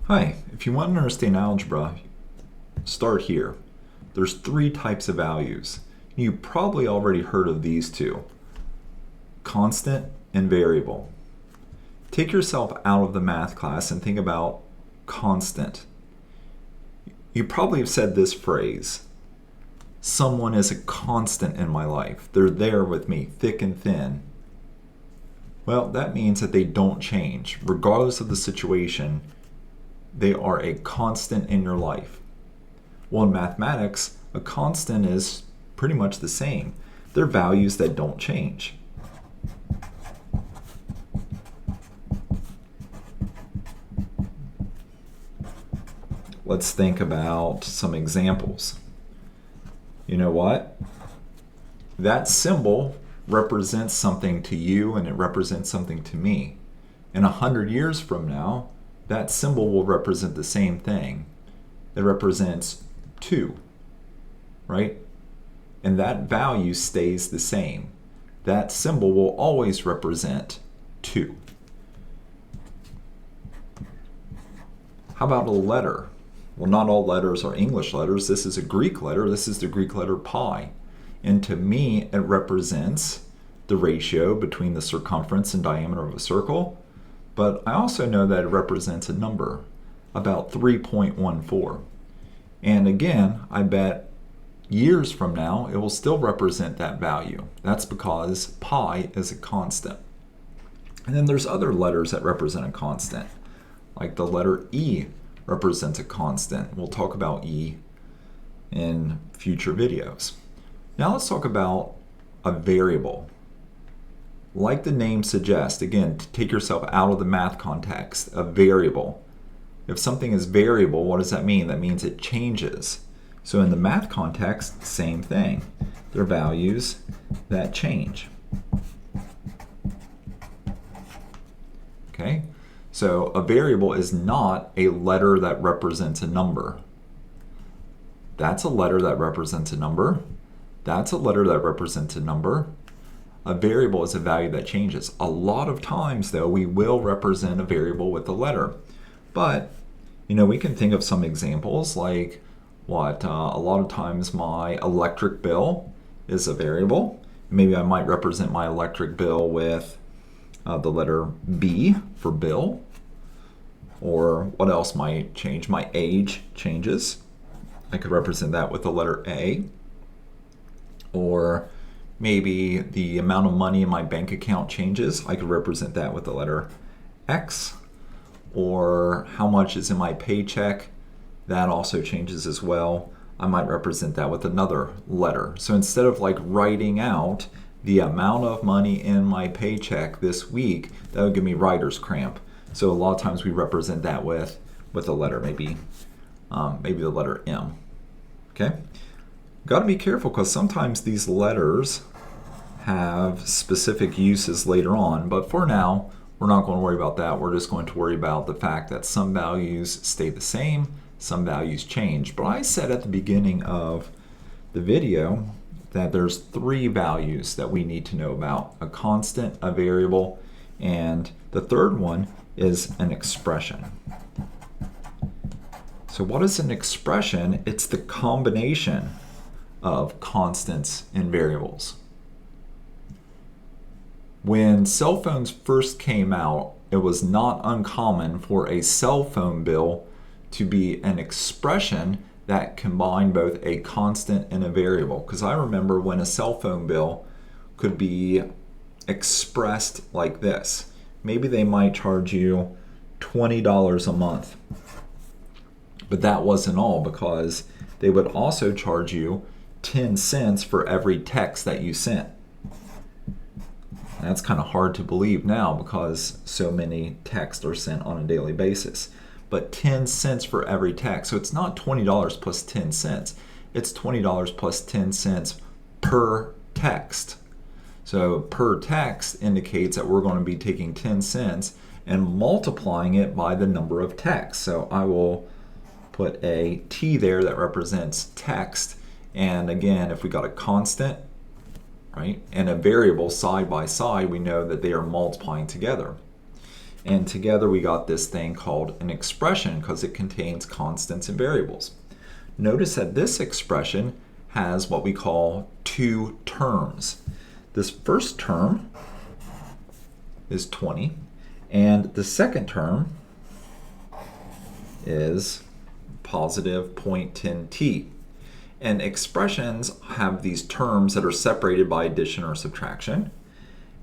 Hi, if you want to understand algebra, start here. There's three types of values. You probably already heard of these two, constant and variable. Take yourself out of the math class and think about constant. You probably have said this phrase, someone is a constant in my life. They're there with me, thick and thin. Well, that means that they don't change. Regardless of the situation, they are a constant in your life. Well, in mathematics, a constant is pretty much the same. They're values that don't change. Let's think about some examples. You know what? That symbol represents something to you and it represents something to me. In 100 years from now, that symbol will represent the same thing. It represents 2, right? And that value stays the same. That symbol will always represent 2. How about a letter? Well, not all letters are English letters. This is a Greek letter. This is the Greek letter pi. And to me, it represents the ratio between the circumference and diameter of a circle. But I also know that it represents a number, about 3.14. And again, I bet years from now, it will still represent that value. That's because pi is a constant. And then there's other letters that represent a constant, like the letter E represents a constant. We'll talk about E in future videos. Now let's talk about a variable. Like the name suggests, again, to take yourself out of the math context, a variable. If something is variable, what does that mean? That means it changes. So in the math context, same thing. They're values that change. Okay? So a variable is not a letter that represents a number. That's a letter that represents a number. That's a letter that represents a number. A variable is a value that changes. A lot of times, though, we will represent a variable with a letter. But, we can think of some examples like a lot of times my electric bill is a variable. Maybe I might represent my electric bill with the letter B for bill. Or what else might change? My age changes. I could represent that with the letter A. Or maybe the amount of money in my bank account changes. I could represent that with the letter X. Or how much is in my paycheck. That also changes as well. I might represent that with another letter. So instead of writing out the amount of money in my paycheck this week, that would give me writer's cramp. So a lot of times we represent that with a letter, maybe the letter M. Okay? Got to be careful because sometimes these letters have specific uses later on, but for now, we're not going to worry about that. We're just going to worry about the fact that some values stay the same, some values change. But I said at the beginning of the video that there's 3 values that we need to know about: a constant, a variable, and the third one is an expression. So what is an expression? It's the combination of constants and variables. When cell phones first came out, it was not uncommon for a cell phone bill to be an expression that combined both a constant and a variable. Because I remember when a cell phone bill could be expressed like this. Maybe they might charge you $20 a month. But that wasn't all, because they would also charge you 10 cents for every text that you sent. That's kind of hard to believe now because so many texts are sent on a daily basis. But 10 cents for every text. So it's not $20 plus 10 cents. It's $20 plus 10 cents per text. So per text indicates that we're going to be taking 10 cents and multiplying it by the number of texts. So I will put a T there that represents text. And again, if we got a constant, right, and a variable side by side, we know that they are multiplying together. And together we got this thing called an expression because it contains constants and variables. Notice that this expression has what we call two terms. This first term is 20, and the second term is positive 0.10t. And expressions have these terms that are separated by addition or subtraction.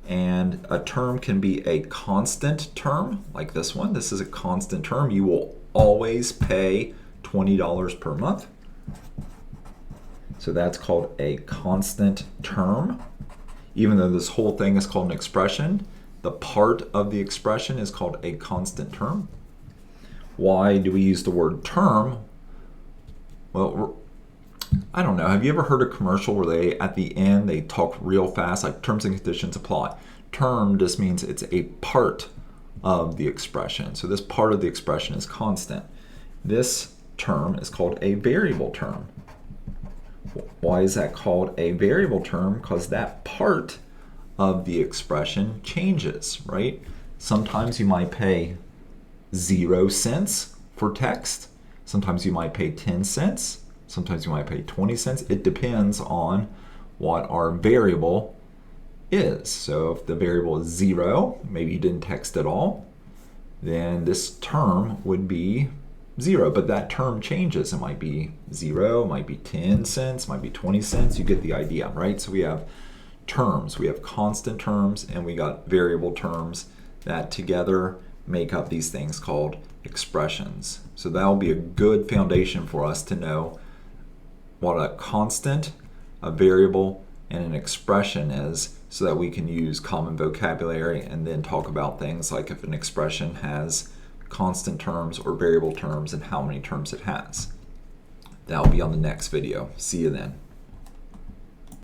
And a term can be a constant term, like this one. This is a constant term. You will always pay $20 per month. So that's called a constant term. Even though this whole thing is called an expression, the part of the expression is called a constant term. Why do we use the word term? Well, I don't know. Have you ever heard a commercial where they, at the end, they talk real fast, like terms and conditions apply? Term just means it's a part of the expression. So this part of the expression is constant. This term is called a variable term. Why is that called a variable term? Because that part of the expression changes, right? Sometimes you might pay 0 cents for text. Sometimes you might pay 10 cents. Sometimes you might pay 20 cents. It depends on what our variable is. So if the variable is 0, maybe you didn't text at all, then this term would be 0. But that term changes. It might be 0, it might be 10 cents, might be 20 cents. You get the idea, right? So we have terms. We have constant terms and we got variable terms that together make up these things called expressions. So that'll be a good foundation for us to know what a constant, a variable, and an expression is, so that we can use common vocabulary and then talk about things like if an expression has constant terms or variable terms and how many terms it has. That'll be on the next video. See you then.